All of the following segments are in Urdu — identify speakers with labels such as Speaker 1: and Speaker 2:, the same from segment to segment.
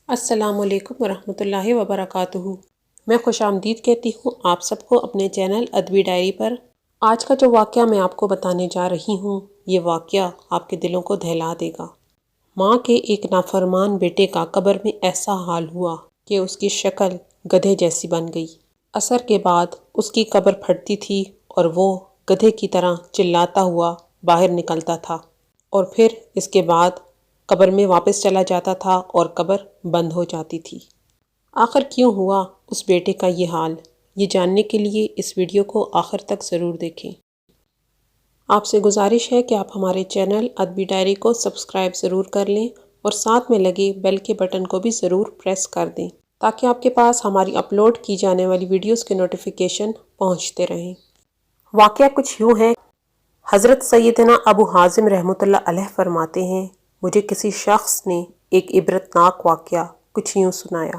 Speaker 1: السلام علیکم ورحمۃ اللہ وبرکاتہ۔ میں خوش آمدید کہتی ہوں آپ سب کو اپنے چینل ادبی ڈائری پر۔ آج کا جو واقعہ میں آپ کو بتانے جا رہی ہوں، یہ واقعہ آپ کے دلوں کو دہلا دے گا۔ ماں کے ایک نافرمان بیٹے کا قبر میں ایسا حال ہوا کہ اس کی شکل گدھے جیسی بن گئی۔ عصر کے بعد اس کی قبر پھٹتی تھی اور وہ گدھے کی طرح چلاتا ہوا باہر نکلتا تھا، اور پھر اس کے بعد قبر میں واپس چلا جاتا تھا اور قبر بند ہو جاتی تھی۔ آخر کیوں ہوا اس بیٹے کا یہ حال؟ یہ جاننے کے لیے اس ویڈیو کو آخر تک ضرور دیکھیں۔ آپ سے گزارش ہے کہ آپ ہمارے چینل ادبی ڈائری کو سبسکرائب ضرور کر لیں اور ساتھ میں لگے بیل کے بٹن کو بھی ضرور پریس کر دیں تاکہ آپ کے پاس ہماری اپلوڈ کی جانے والی ویڈیوز کے نوٹیفیکیشن پہنچتے رہیں۔ واقعہ کچھ یوں ہے۔ حضرت سیدنا ابو حازم رحمۃ اللہ علیہ فرماتے ہیں، مجھے کسی شخص نے ایک عبرتناک واقعہ کچھ یوں سنایا۔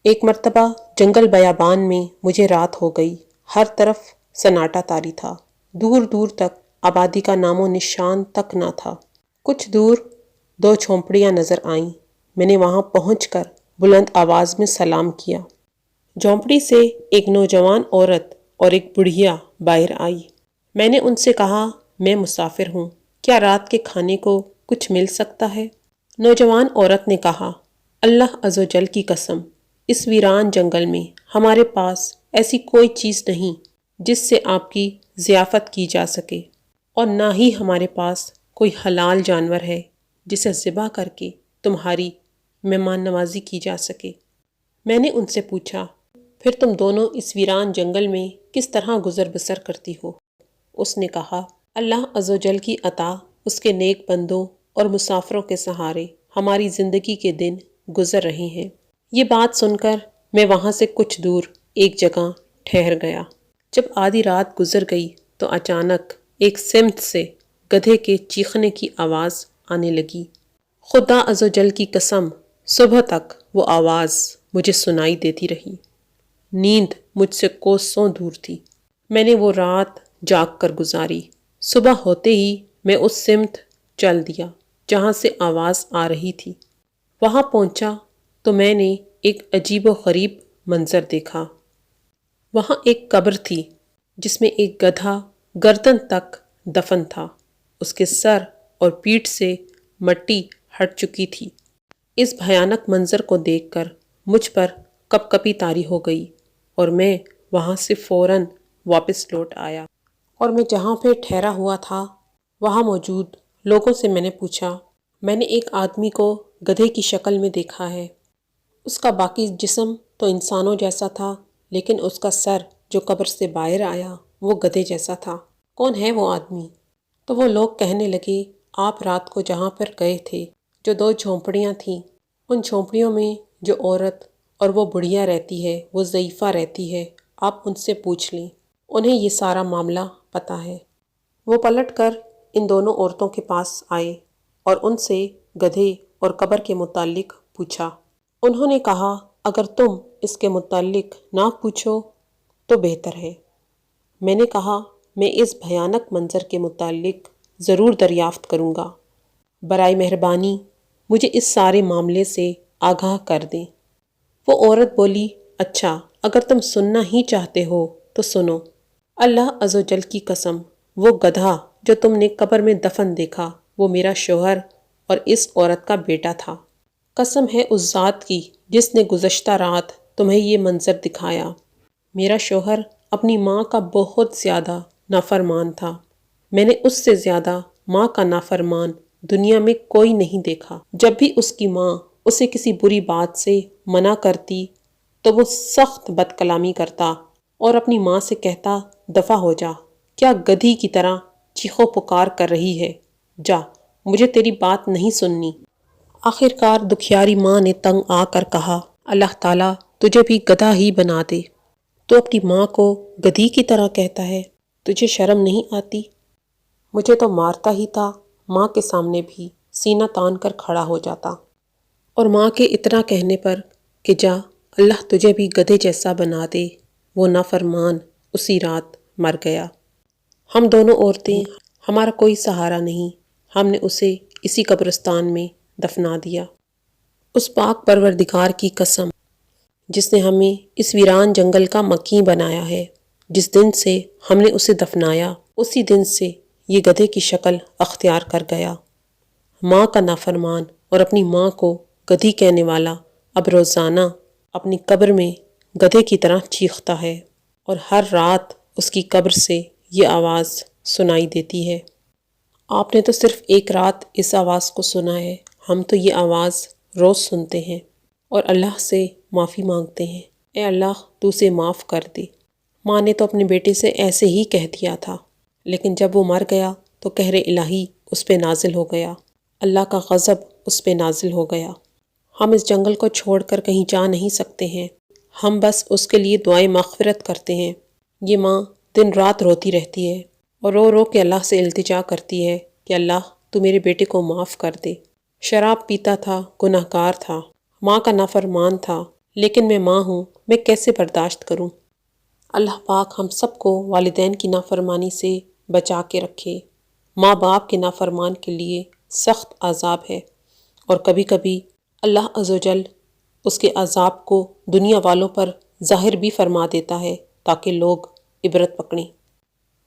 Speaker 1: ایک مرتبہ جنگل بیابان میں مجھے رات ہو گئی۔ ہر طرف سناٹا طاری تھا، دور دور تک آبادی کا نام و نشان تک نہ تھا۔ کچھ دور 2 جھونپڑیاں نظر آئیں۔ میں نے وہاں پہنچ کر بلند آواز میں سلام کیا۔ جھونپڑی سے ایک نوجوان عورت اور ایک بڑھیا باہر آئی۔ میں نے ان سے کہا، میں مسافر ہوں، کیا رات کے کھانے کو کچھ مل سکتا ہے؟ نوجوان عورت نے کہا، اللہ عزوجل کی قسم، اس ویران جنگل میں ہمارے پاس ایسی کوئی چیز نہیں جس سے آپ کی ضیافت کی جا سکے، اور نہ ہی ہمارے پاس کوئی حلال جانور ہے جسے ذبح کر کے تمہاری مہمان نوازی کی جا سکے۔ میں نے ان سے پوچھا، پھر تم دونوں اس ویران جنگل میں کس طرح گزر بسر کرتی ہو؟ اس نے کہا، اللہ عزوجل کی عطا، اس کے نیک بندوں اور مسافروں کے سہارے ہماری زندگی کے دن گزر رہے ہیں۔ یہ بات سن کر میں وہاں سے کچھ دور ایک جگہ ٹھہر گیا۔ جب آدھی رات گزر گئی تو اچانک ایک سمت سے گدھے کے چیخنے کی آواز آنے لگی۔ خدا عزوجل کی قسم، صبح تک وہ آواز مجھے سنائی دیتی رہی۔ نیند مجھ سے کوسوں دور تھی۔ میں نے وہ رات جاگ کر گزاری۔ صبح ہوتے ہی میں اس سمت چل دیا جہاں سے آواز آ رہی تھی۔ وہاں پہنچا تو میں نے ایک عجیب و غریب منظر دیکھا۔ وہاں ایک قبر تھی جس میں ایک گدھا گردن تک دفن تھا۔ اس کے سر اور پیٹھ سے مٹی ہٹ چکی تھی۔ اس بھیانک منظر کو دیکھ کر مجھ پر کپ کپی طاری ہو گئی اور میں وہاں سے فوراً واپس لوٹ آیا، اور میں جہاں پہ ٹھہرا ہوا تھا وہاں موجود لوگوں سے میں نے پوچھا، میں نے ایک آدمی کو گدھے کی شکل میں دیکھا ہے۔ اس کا باقی جسم تو انسانوں جیسا تھا، لیکن اس کا سر جو قبر سے باہر آیا وہ گدھے جیسا تھا۔ کون ہے وہ آدمی؟ تو وہ لوگ کہنے لگے، آپ رات کو جہاں پر گئے تھے، جو 2 جھونپڑیاں تھیں، ان جھونپڑیوں میں جو عورت اور وہ بڑھیا رہتی ہے، وہ ضعیفہ رہتی ہے، آپ ان سے پوچھ لیں، انہیں یہ سارا معاملہ پتہ ہے۔ وہ پلٹ کر ان دونوں عورتوں کے پاس آئے اور ان سے گدھے اور قبر کے متعلق پوچھا۔ انہوں نے کہا، اگر تم اس کے متعلق نہ پوچھو تو بہتر ہے۔ میں نے کہا، میں اس بھیانک منظر کے متعلق ضرور دریافت کروں گا، برائے مہربانی مجھے اس سارے معاملے سے آگاہ کر دیں۔ وہ عورت بولی، اچھا، اگر تم سننا ہی چاہتے ہو تو سنو۔ اللہ عزوجل کی قسم، وہ گدھا جو تم نے قبر میں دفن دیکھا وہ میرا شوہر اور اس عورت کا بیٹا تھا۔ قسم ہے اس ذات کی جس نے گزشتہ رات تمہیں یہ منظر دکھایا۔ میرا شوہر اپنی ماں کا بہت زیادہ نافرمان تھا۔ میں نے اس سے زیادہ ماں کا نافرمان دنیا میں کوئی نہیں دیکھا۔ جب بھی اس کی ماں اسے کسی بری بات سے منع کرتی تو وہ سخت بد کلامی کرتا اور اپنی ماں سے کہتا، دفع ہو جا، کیا گدھی کی طرح چیخو پکار کر رہی ہے، جا، مجھے تیری بات نہیں سننی۔ آخرکار دکھیاری ماں نے تنگ آ کر کہا، اللہ تعالیٰ تجھے بھی گدھا ہی بنا دے، تو اپنی ماں کو گدھی کی طرح کہتا ہے، تجھے شرم نہیں آتی؟ مجھے تو مارتا ہی تھا۔ ماں کے سامنے بھی سینہ تان کر کھڑا ہو جاتا، اور ماں کے اتنا کہنے پر کہ جا، اللہ تجھے بھی گدھے جیسا بنا دے، وہ نافرمان اسی رات مر گیا۔ ہم دونوں عورتیں، ہمارا کوئی سہارا نہیں، ہم نے اسے اسی قبرستان میں دفنا دیا۔ اس پاک پروردگار کی قسم جس نے ہمیں اس ویران جنگل کا مکین بنایا ہے، جس دن سے ہم نے اسے دفنایا اسی دن سے یہ گدھے کی شکل اختیار کر گیا۔ ماں کا نافرمان اور اپنی ماں کو گدھی کہنے والا اب روزانہ اپنی قبر میں گدھے کی طرح چیختا ہے، اور ہر رات اس کی قبر سے یہ آواز سنائی دیتی ہے۔ آپ نے تو صرف ایک رات اس آواز کو سنا ہے، ہم تو یہ آواز روز سنتے ہیں اور اللہ سے معافی مانگتے ہیں، اے اللہ تو اسے معاف کر دے۔ ماں نے تو اپنے بیٹے سے ایسے ہی کہہ دیا تھا، لیکن جب وہ مر گیا تو قہر الہی اس پہ نازل ہو گیا، اللہ کا غضب اس پہ نازل ہو گیا۔ ہم اس جنگل کو چھوڑ کر کہیں جا نہیں سکتے ہیں، ہم بس اس کے لیے دعائیں مغفرت کرتے ہیں۔ یہ ماں دن رات روتی رہتی ہے اور رو رو کے اللہ سے التجا کرتی ہے کہ اللہ تو میرے بیٹے کو معاف کر دے۔ شراب پیتا تھا، گناہ گار تھا، ماں کا نافرمان تھا، لیکن میں ماں ہوں، میں کیسے برداشت کروں؟ اللہ پاک ہم سب کو والدین کی نافرمانی سے بچا کے رکھے۔ ماں باپ کے نافرمان کے لیے سخت عذاب ہے، اور کبھی کبھی اللہ عزوجل اس کے عذاب کو دنیا والوں پر ظاہر بھی فرما دیتا ہے تاکہ لوگ عبرت پکڑیں۔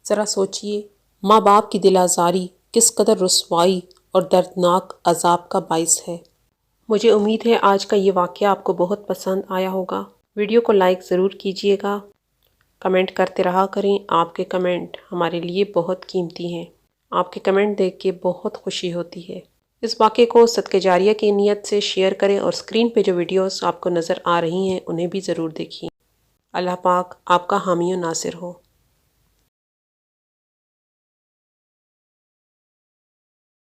Speaker 1: ذرا سوچئے، ماں باپ کی دل آزاری کس قدر رسوائی اور دردناک عذاب کا باعث ہے۔ مجھے امید ہے آج کا یہ واقعہ آپ کو بہت پسند آیا ہوگا۔ ویڈیو کو لائک ضرور کیجئے گا، کمنٹ کرتے رہا کریں، آپ کے کمنٹ ہمارے لیے بہت قیمتی ہیں۔ آپ کے کمنٹ دیکھ کے بہت خوشی ہوتی ہے۔ اس واقعے کو صدقہ جاریہ کی نیت سے شیئر کریں اور اسکرین پہ جو ویڈیوز آپ کو نظر آ رہی ہیں انہیں بھی ضرور دیکھیں۔ اللہ پاک آپ کا حامی و ناصر ہو۔